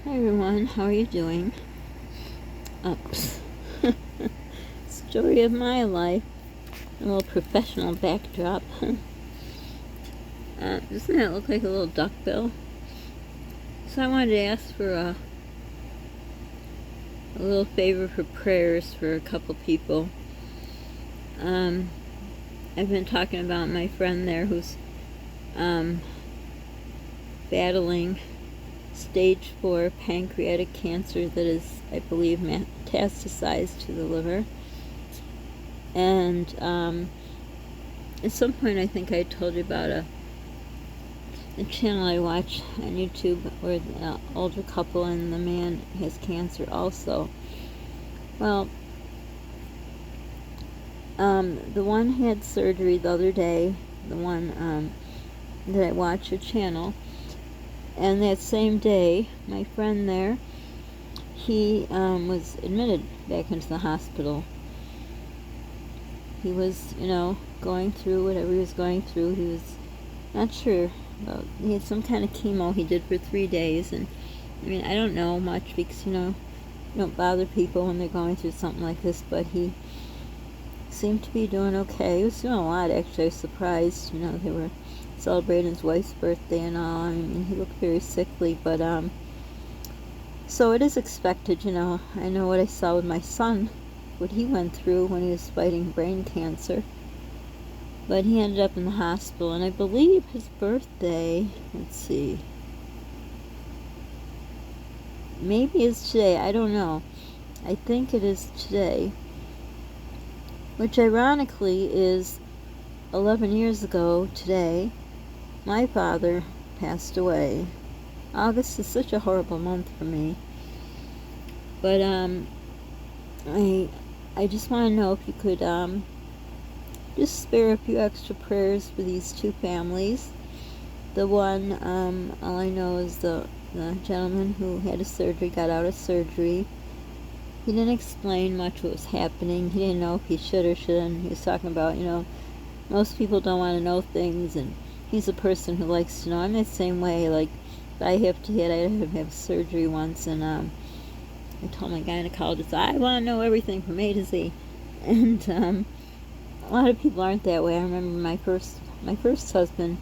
Hi everyone, how are you doing? Story of my life, a little professional backdrop. Doesn't that look like a little duckbill? So I wanted to ask for a little favor for prayers for a couple people. I've been talking about my friend there who's battling stage 4 pancreatic cancer that is, I believe, metastasized to the liver. And at some point I think I told you about a channel I watch on YouTube where the older couple and the man has cancer also. Well, the one had surgery the other day, the one that I watch your channel, and that same day, my friend there, he was admitted back into the hospital. He was, going through whatever he was going through. He was not sure about, he had some kind of chemo he did for 3 days, and I don't know much because, you don't bother people when they're going through something like this, but he seemed to be doing okay. He was doing a lot, actually. I was surprised, they were celebrating his wife's birthday and all. He looked very sickly, but, so it is expected, I know what I saw with my son, what he went through when he was fighting brain cancer. But he ended up in the hospital, and I believe his birthday, let's see, maybe it's today, I don't know. I think it is today, which ironically is 11 years ago today, my father passed away. August is such a horrible month for me. But I just want to know if you could just spare a few extra prayers for these two families. The one, all I know is the gentleman who had a surgery, got out of surgery. He didn't explain much what was happening. He didn't know if he should or shouldn't. He was talking about, most people don't want to know things, and he's a person who likes to know. I'm the same way. Like, if I have to have surgery once, and I told my gynecologist, I want to know everything from A to Z. And a lot of people aren't that way. I remember my first husband,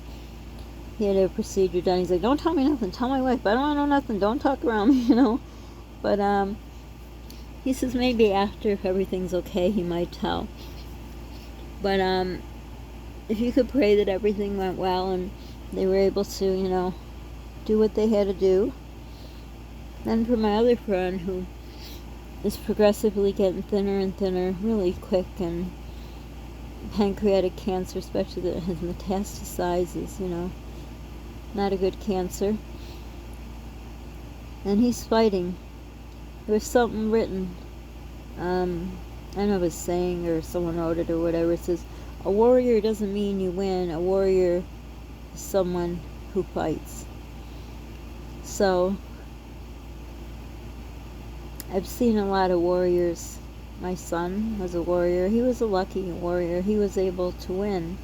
he had a procedure done. He's like, don't tell me nothing, tell my wife. I don't want to know nothing, don't talk around me, But he says maybe after, if everything's okay, he might tell. But if you could pray that everything went well and they were able to, do what they had to do. Then for my other friend who is progressively getting thinner and thinner really quick, and pancreatic cancer, especially that has metastasized, is, not a good cancer. And he's fighting. There was something written, I don't know if it's a saying or someone wrote it or whatever. It says, a warrior doesn't mean you win. A warrior is someone who fights. So, I've seen a lot of warriors. My son was a warrior. He was a lucky warrior. He was able to win.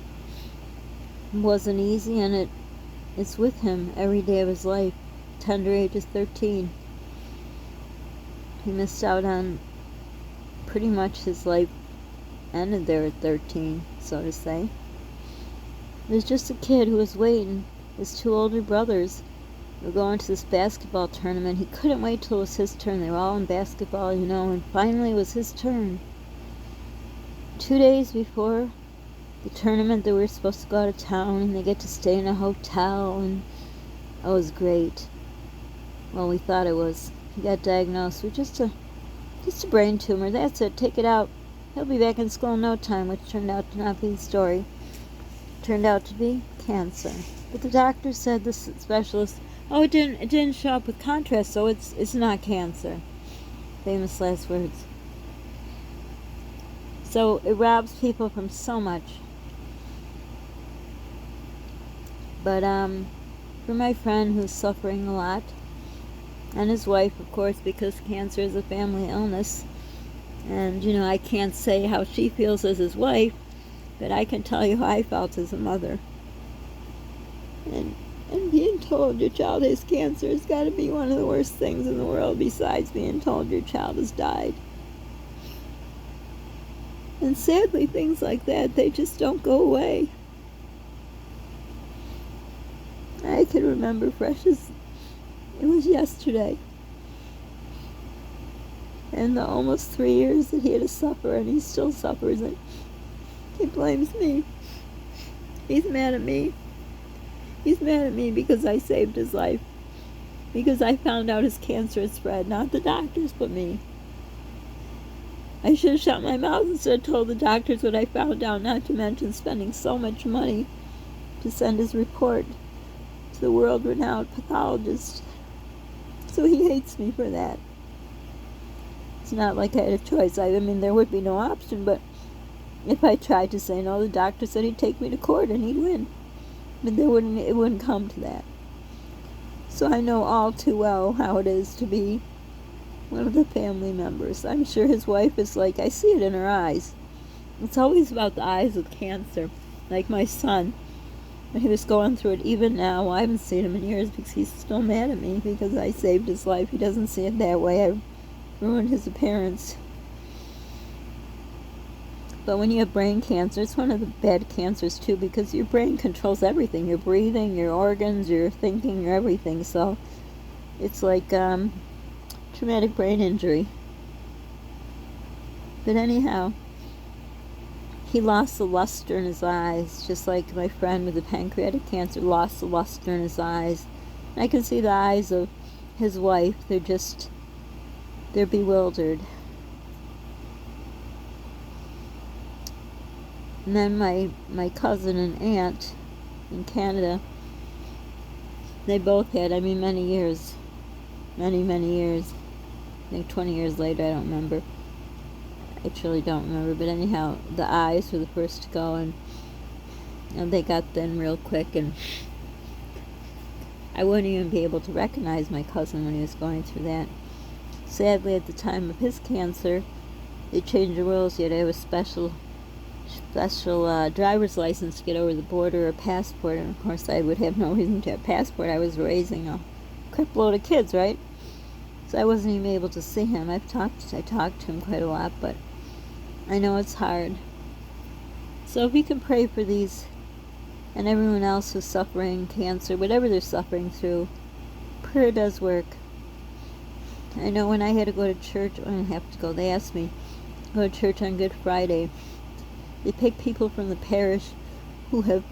It wasn't easy, and it's with him every day of his life. Tender age is 13. He missed out on pretty much his life ended there at 13, so to say. He was just a kid who was waiting. His two older brothers were going to this basketball tournament. He couldn't wait till it was his turn. They were all in basketball, and finally it was his turn. 2 days before the tournament, they were supposed to go out of town, and they get to stay in a hotel, and it was great. Well, we thought it was. He got diagnosed with just a brain tumor. That's it. Take it out. He'll be back in school in no time, which turned out to not be the story. It turned out to be cancer. But the doctor said, this specialist, it didn't show up with contrast, so it's not cancer. Famous last words. So it robs people from so much. But for my friend who's suffering a lot, and his wife, of course, because cancer is a family illness, and I can't say how she feels as his wife, but I can tell you how I felt as a mother. And being told your child has cancer has got to be one of the worst things in the world besides being told your child has died. And sadly, things like that, they just don't go away. I can remember fresh as it was yesterday. And the almost 3 years that he had to suffer, and he still suffers, and he blames me. He's mad at me. He's mad at me because I saved his life. Because I found out his cancer had spread, not the doctors, but me. I should have shut my mouth instead of told the doctors what I found out, not to mention spending so much money to send his report to the world-renowned pathologist. So he hates me for that. It's not like I had a choice. I mean, there would be no option, but if I tried to say no, the doctor said he'd take me to court and he'd win. But it wouldn't come to that. So I know all too well how it is to be one of the family members. I'm sure his wife is like, I see it in her eyes. It's always about the eyes with cancer. Like my son, when he was going through it, even now, I haven't seen him in years because he's still mad at me because I saved his life. He doesn't see it that way. I ruined his appearance. But when you have brain cancer, it's one of the bad cancers too, because your brain controls everything. Your breathing, your organs, your thinking, your everything. So it's like traumatic brain injury. But anyhow, he lost the luster in his eyes, just like my friend with the pancreatic cancer lost the luster in his eyes. And I can see the eyes of his wife. They're bewildered. And then my cousin and aunt in Canada, they both had, many years. I think 20 years later, I don't remember. I truly don't remember. But anyhow, the eyes were the first to go, and they got thin real quick, and I wouldn't even be able to recognize my cousin when he was going through that. Sadly, at the time of his cancer, they changed the rules. You had to have a special driver's license to get over the border, or passport, and of course I would have no reason to have a passport. I was raising a crap load of kids, right? So I wasn't even able to see him. I talked to him quite a lot, but I know it's hard. So if we can pray for these and everyone else who's suffering cancer, whatever they're suffering through, prayer does work. I know when I had to go to church, they asked me to go to church on Good Friday. They pick people from the parish who have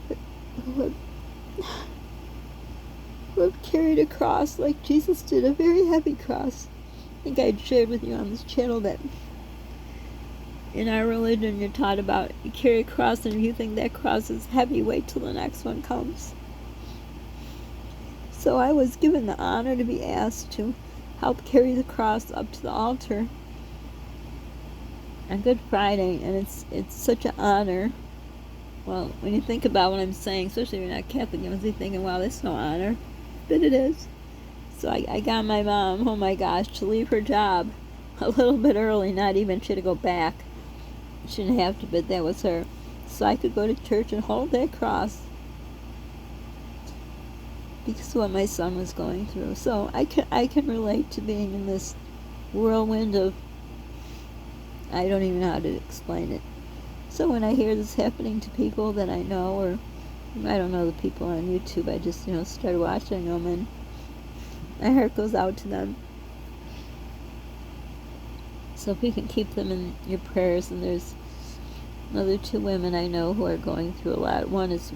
carried a cross like Jesus did, a very heavy cross. I think I shared with you on this channel that in our religion you're taught about you carry a cross, and if you think that cross is heavy, wait till the next one comes. So I was given the honor to be asked to help carry the cross up to the altar on Good Friday, and it's such an honor. Well, when you think about what I'm saying, especially if you're not Catholic, you must be thinking, wow, that's no honor. But it is. So I got my mom, oh my gosh, to leave her job a little bit early, not even she had to go back. She didn't have to, but that was her. So I could go to church and hold that cross because of what my son was going through. So I can relate to being in this whirlwind of, I don't even know how to explain it. So when I hear this happening to people that I know, or I don't know the people on YouTube, I just, started watching them, and my heart goes out to them. So if you can keep them in your prayers, and there's another 2 women I know who are going through a lot. One is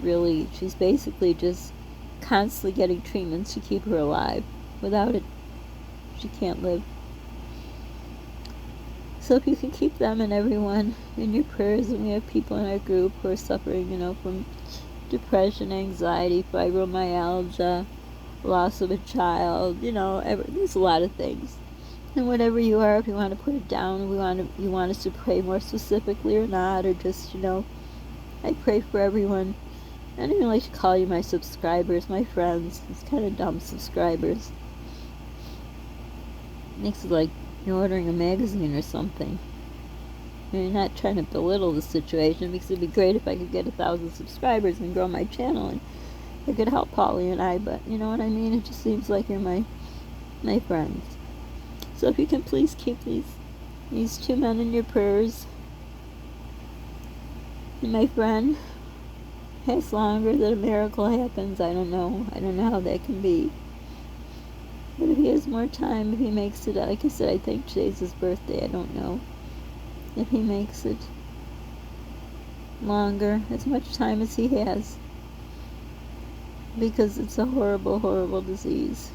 she's basically just constantly getting treatments to keep her alive. Without it, she can't live. So if you can keep them and everyone in your prayers, and we have people in our group who are suffering, from depression, anxiety, fibromyalgia, loss of a child, there's a lot of things. And whatever you are, if you want to put it down, you want us to pray more specifically or not, or just, I pray for everyone. I don't even like to call you my subscribers, my friends. It's kind of dumb, subscribers. Makes it like you're ordering a magazine or something. You're not trying to belittle the situation, because it'd be great if I could get 1,000 subscribers and grow my channel and I could help Polly and I, but you know what I mean? It just seems like you're my friends. So if you can please keep these two men in your prayers. And my friend has longer that a miracle happens. I don't know how that can be. But if he has more time, if he makes it, like I said, I think today's his birthday. I don't know if he makes it longer, as much time as he has, because it's a horrible, horrible disease.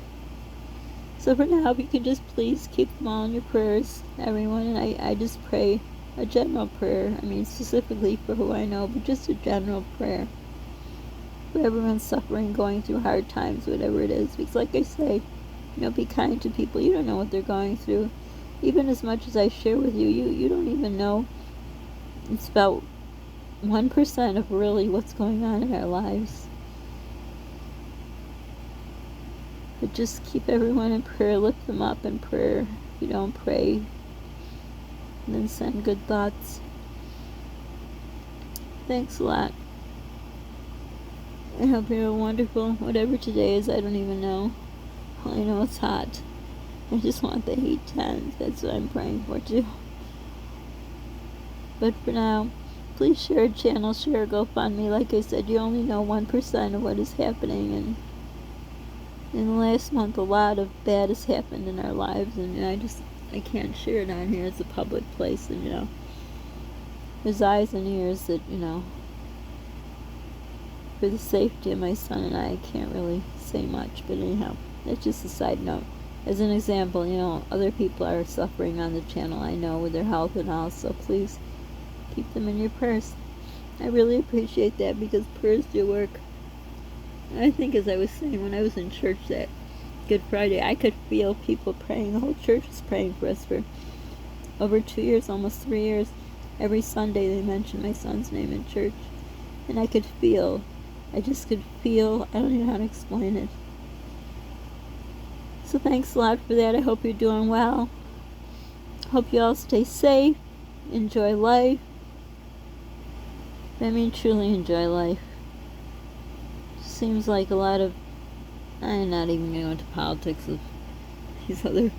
So for now, if you can just please keep them all in your prayers, everyone, and I just pray a general prayer. I mean, specifically for who I know, but just a general prayer for everyone suffering, going through hard times, whatever it is. Because like I say, be kind to people. You don't know what they're going through. Even as much as I share with you, you don't even know. It's about 1% of really what's going on in our lives. But just keep everyone in prayer, lift them up in prayer. If you don't pray, and then send good thoughts. Thanks a lot. I hope you're wonderful. Whatever today is, I don't even know. All I know it's hot. I just want the heat to end. That's what I'm praying for too. But for now, please share a channel, share a GoFundMe. Like I said, you only know 1% of what is happening, and in the last month a lot of bad has happened in our lives, and I can't share it on here. It's a public place, and there's eyes and ears that, for the safety of my son and I can't really say much. But anyhow, that's just a side note. As an example, other people are suffering on the channel, I know, with their health and all, so please keep them in your prayers. I really appreciate that, because prayers do work. I think, as I was saying, when I was in church that Good Friday, I could feel people praying. The whole church was praying for us for over 2 years, almost 3 years. Every Sunday they mentioned my son's name in church. And I just could feel, I don't even know how to explain it. So thanks a lot for that. I hope you're doing well. Hope you all stay safe. Enjoy life. I mean, truly enjoy life. Seems like a lot of, I'm not even going to go into politics of these other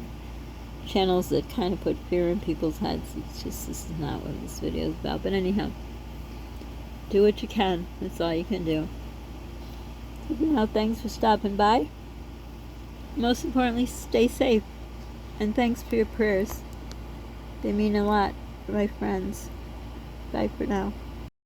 channels that kind of put fear in people's heads. It's just, this is not what this video is about. But anyhow, do what you can. That's all you can do. Now, thanks for stopping by. Most importantly, stay safe. And thanks for your prayers. They mean a lot for my friends. Bye for now.